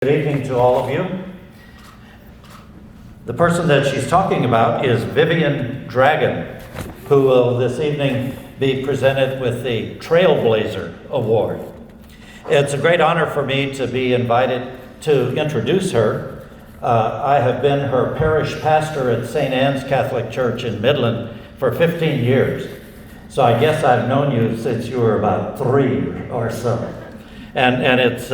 Good evening to all of you. The person that she's talking about is Vivienne Dragun, who will this evening be presented with the Trailblazer Award. It's a great honor for me to be invited to introduce her. I have been her parish pastor at St. Anne's Catholic Church in Midland for 15 years. So I guess I've known you since you were about 3 or so. And it's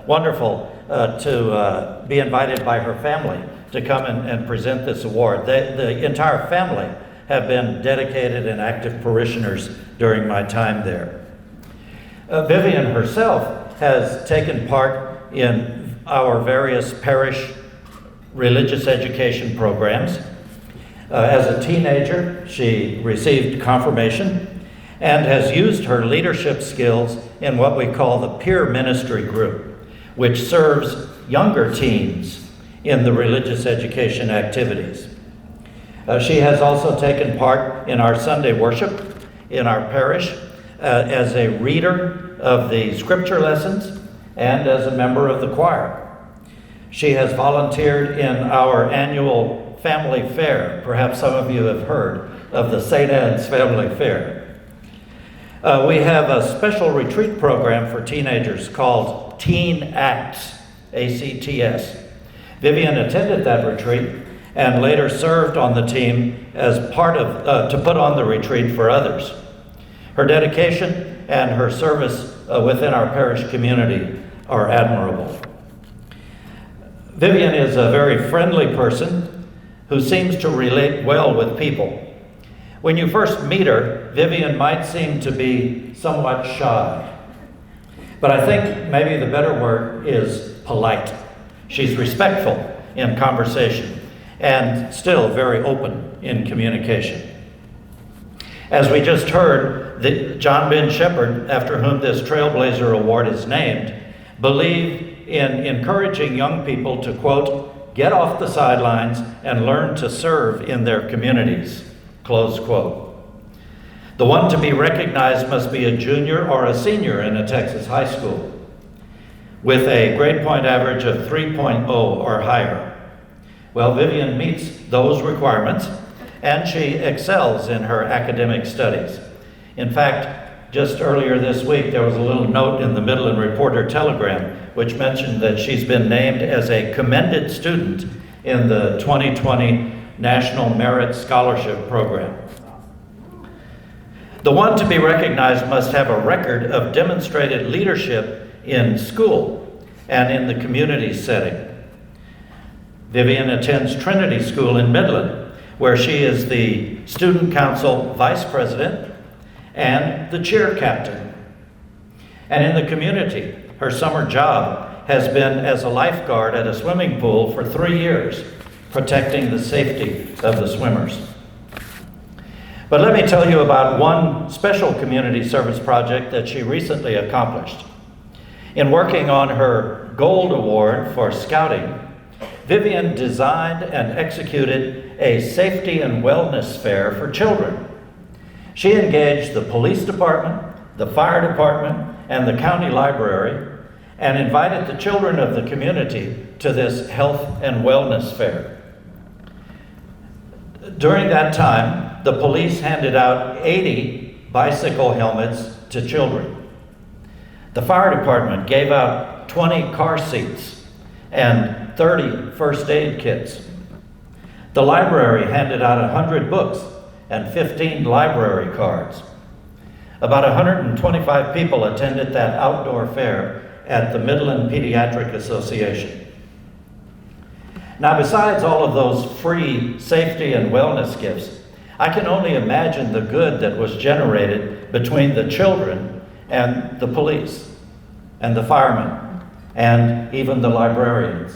wonderful to be invited by her family to come and present this award. The entire family have been dedicated and active parishioners during my time there. Vivienne herself has taken part in our various parish religious education programs. As a teenager, she received confirmation and has used her leadership skills in what we call the peer ministry group, which serves younger teens in the religious education activities. She has also taken part in our Sunday worship in our parish as a reader of the scripture lessons and as a member of the choir. She has volunteered in our annual family fair. Perhaps some of you have heard of the St. Anne's Family Fair. We have a special retreat program for teenagers called Teen Acts, ACTS. Vivienne attended that retreat and later served on the team as part of, to put on the retreat for others. Her dedication and her service within our parish community are admirable. Vivienne is a very friendly person who seems to relate well with people. When you first meet her, Vivienne might seem to be somewhat shy. But I think maybe the better word is polite. She's respectful in conversation and still very open in communication. As we just heard, John Ben Shepperd, after whom this Trailblazer Award is named, believed in encouraging young people to, quote, get off the sidelines and learn to serve in their communities, close quote. The one to be recognized must be a junior or a senior in a Texas high school with a grade point average of 3.0 or higher. Well, Vivienne meets those requirements and she excels in her academic studies. In fact, just earlier this week, there was a little note in the Midland Reporter Telegram which mentioned that she's been named as a commended student in the 2020 National Merit Scholarship Program. The one to be recognized must have a record of demonstrated leadership in school and in the community setting. Vivienne attends Trinity School in Midland, where she is the student council vice president and the cheer captain. And in the community, her summer job has been as a lifeguard at a swimming pool for 3 years, protecting the safety of the swimmers. But let me tell you about one special community service project that she recently accomplished. In working on her Gold Award for Scouting, Vivienne designed and executed a safety and wellness fair for children. She engaged the police department, the fire department, and the county library, and invited the children of the community to this health and wellness fair. During that time, the police handed out 80 bicycle helmets to children. The fire department gave out 20 car seats and 30 first aid kits. The library handed out 100 books and 15 library cards. About 125 people attended that outdoor fair at the Midland Pediatric Association. Now, besides all of those free safety and wellness gifts, I can only imagine the good that was generated between the children and the police and the firemen and even the librarians.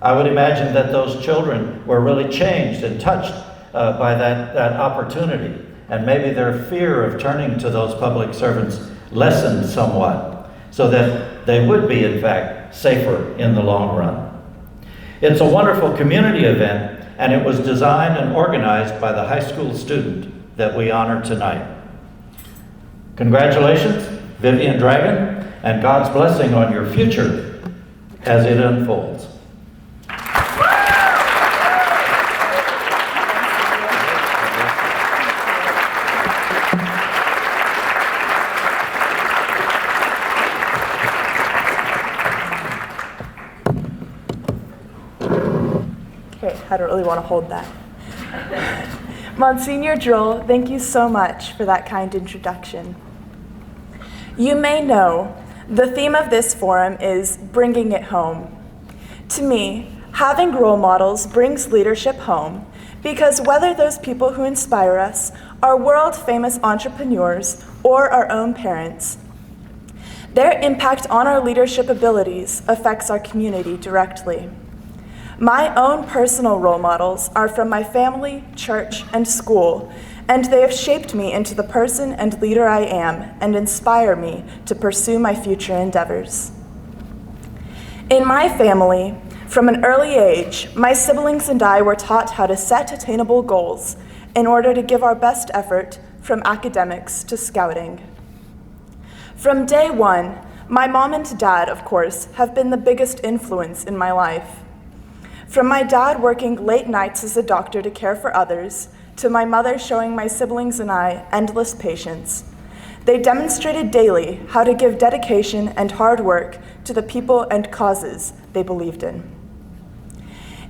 I would imagine that those children were really changed and touched by that opportunity, and maybe their fear of turning to those public servants lessened somewhat so that they would be, in fact, safer in the long run. It's a wonderful community event, and it was designed and organized by the high school student that we honor tonight. Congratulations, Vivienne Dragun, and God's blessing on your future as it unfolds. Okay, I don't really want to hold that. Monsignor Droll, thank you so much for that kind introduction. You may know the theme of this forum is bringing it home. To me, having role models brings leadership home because whether those people who inspire us are world-famous entrepreneurs or our own parents, their impact on our leadership abilities affects our community directly. My own personal role models are from my family, church, and school, and they have shaped me into the person and leader I am and inspire me to pursue my future endeavors. In my family, from an early age, my siblings and I were taught how to set attainable goals in order to give our best effort from academics to scouting. From day one, my mom and dad, of course, have been the biggest influence in my life. From my dad working late nights as a doctor to care for others, to my mother showing my siblings and I endless patience, they demonstrated daily how to give dedication and hard work to the people and causes they believed in.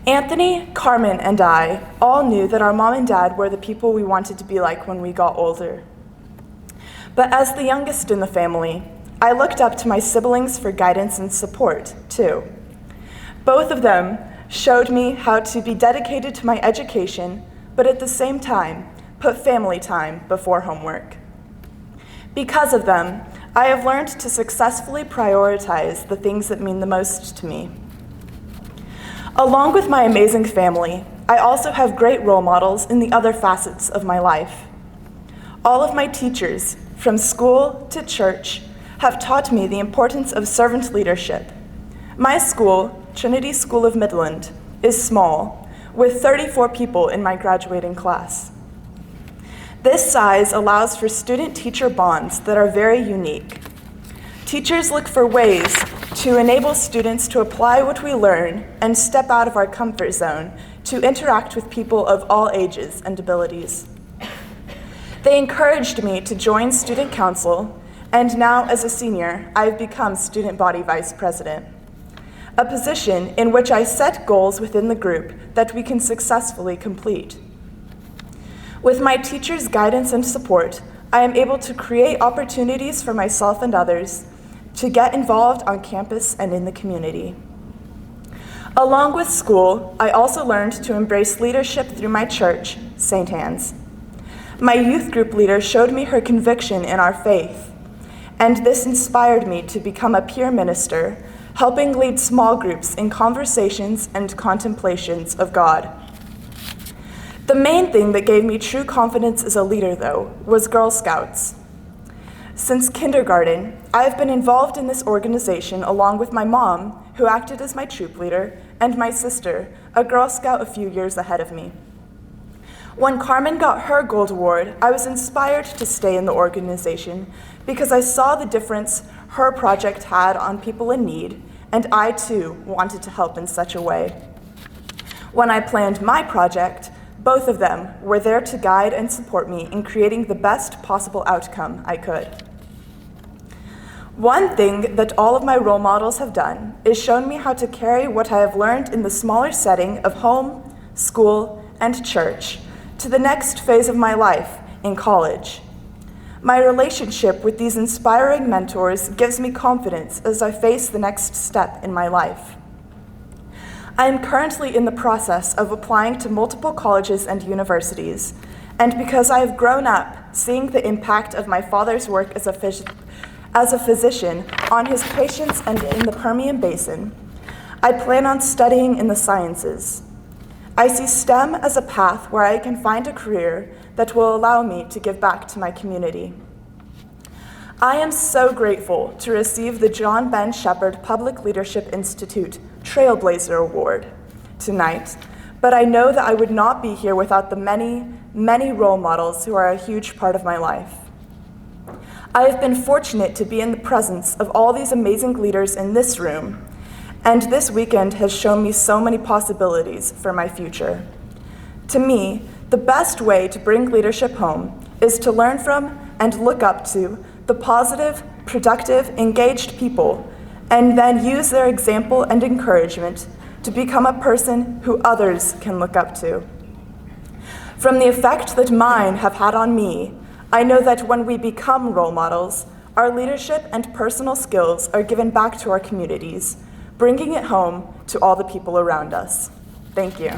Anthony, Carmen, and I all knew that our mom and dad were the people we wanted to be like when we got older. But as the youngest in the family, I looked up to my siblings for guidance and support, too. Both of them showed me how to be dedicated to my education, but at the same time, put family time before homework. Because of them, I have learned to successfully prioritize the things that mean the most to me. Along with my amazing family, I also have great role models in the other facets of my life. All of my teachers, from school to church, have taught me the importance of servant leadership. My school, Trinity School of Midland, is small, with 34 people in my graduating class. This size allows for student-teacher bonds that are very unique. Teachers look for ways to enable students to apply what we learn and step out of our comfort zone to interact with people of all ages and abilities. They encouraged me to join student council, and now as a senior, I've become student body vice president, a position in which I set goals within the group that we can successfully complete. With my teachers' guidance and support, I am able to create opportunities for myself and others to get involved on campus and in the community. Along with school, I also learned to embrace leadership through my church, St. Anne's. My youth group leader showed me her conviction in our faith, and this inspired me to become a peer minister, helping lead small groups in conversations and contemplations of God. The main thing that gave me true confidence as a leader, though, was Girl Scouts. Since kindergarten, I have been involved in this organization along with my mom, who acted as my troop leader, and my sister, a Girl Scout a few years ahead of me. When Carmen got her Gold Award, I was inspired to stay in the organization because I saw the difference her project had on people in need, and I too wanted to help in such a way. When I planned my project, both of them were there to guide and support me in creating the best possible outcome I could. One thing that all of my role models have done is shown me how to carry what I have learned in the smaller setting of home, school, and church to the next phase of my life in college. My relationship with these inspiring mentors gives me confidence as I face the next step in my life. I am currently in the process of applying to multiple colleges and universities, and because I have grown up seeing the impact of my father's work as a physician on his patients and in the Permian Basin, I plan on studying in the sciences. I see STEM as a path where I can find a career that will allow me to give back to my community. I am so grateful to receive the John Ben Shepperd Public Leadership Institute Trailblazer Award tonight, but I know that I would not be here without the many, many role models who are a huge part of my life. I have been fortunate to be in the presence of all these amazing leaders in this room, and this weekend has shown me so many possibilities for my future. To me, the best way to bring leadership home is to learn from and look up to the positive, productive, engaged people, and then use their example and encouragement to become a person who others can look up to. From the effect that mine have had on me, I know that when we become role models, our leadership and personal skills are given back to our communities, bringing it home to all the people around us. Thank you.